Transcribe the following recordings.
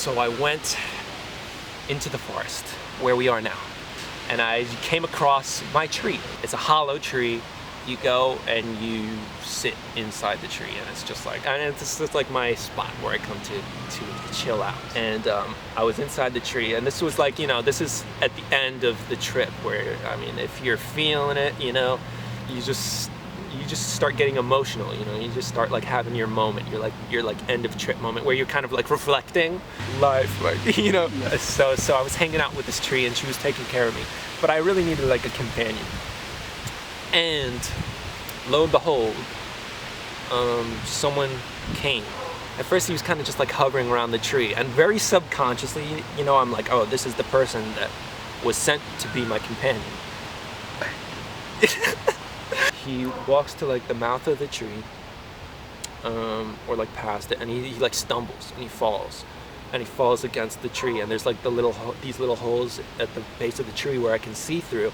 So I went into the forest where we are now, and I came across my tree. It's a hollow tree. You go and you sit inside the tree, and it's just like, and it's just like my spot where I come to chill out. And I was inside the tree, and this was like, you know, this is at the end of the trip where, I mean, if you're feeling it, you know, you just start getting emotional, you know, you just start like having your moment, your like end of trip moment where you're kind of like reflecting life, like, you know. So I was hanging out with this tree, and she was taking care of me, but I really needed like a companion. And lo and behold, someone came. At first he was kind of just like hovering around the tree, and very subconsciously, you know, I'm like, oh, this is the person that was sent to be my companion. He walks to like the mouth of the tree, or like past it, and he like stumbles and he falls against the tree, and there's like these little holes at the base of the tree where I can see through,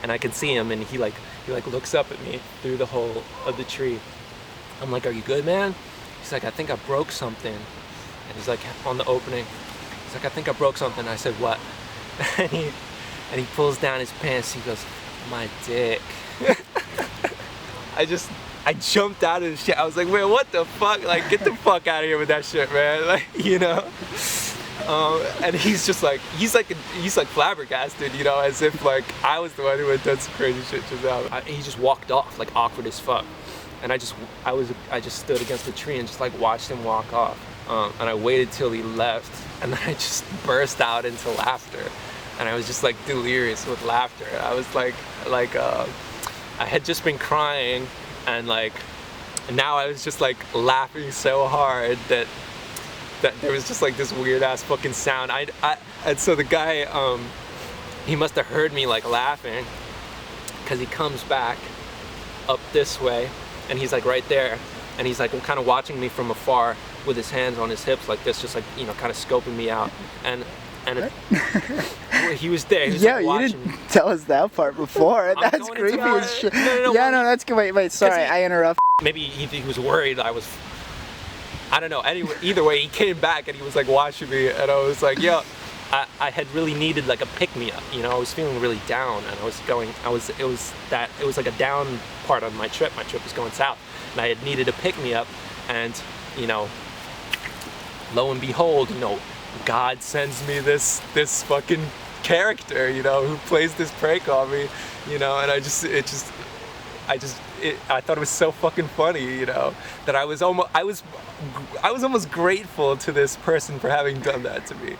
and I can see him, and he looks up at me through the hole of the tree. I'm like, are you good, man? He's like, I think I broke something. And he's like, on the opening, he's like, I think I broke something. I said, what? and he pulls down his pants. He goes, my dick. I jumped out of the shit. I was like, man, what the fuck? Like, get the fuck out of here with that shit, man. Like, you know? And he's like flabbergasted, you know, as if like I was the one who had done some crazy shit just now. He just walked off, like awkward as fuck. And I just stood against the tree and just like watched him walk off. And I waited till he left, and then I just burst out into laughter. And I was just like delirious with laughter. I was like I had just been crying, and like now I was just like laughing so hard that there was just like this weird ass fucking sound. And so the guy, he must have heard me like laughing, because he comes back up this way, and he's like right there, and he's like kind of watching me from afar with his hands on his hips like this, just like, you know, kind of scoping me out. And he was there. He was yeah, like you didn't tell us that part before. That's creepy as shit. No, that's good. Wait, sorry, I interrupt. Maybe he was worried I don't know. Anyway, either way, he came back and he was like watching me, and I was like, yo, I had really needed like a pick-me-up. You know, I was feeling really down, and it was like a down part of my trip. My trip was going south, and I had needed a pick-me-up, and, you know, lo and behold, you know, God sends me this fucking character, you know, who plays this prank on me, you know, and I thought it was so fucking funny, you know, that I was almost grateful to this person for having done that to me.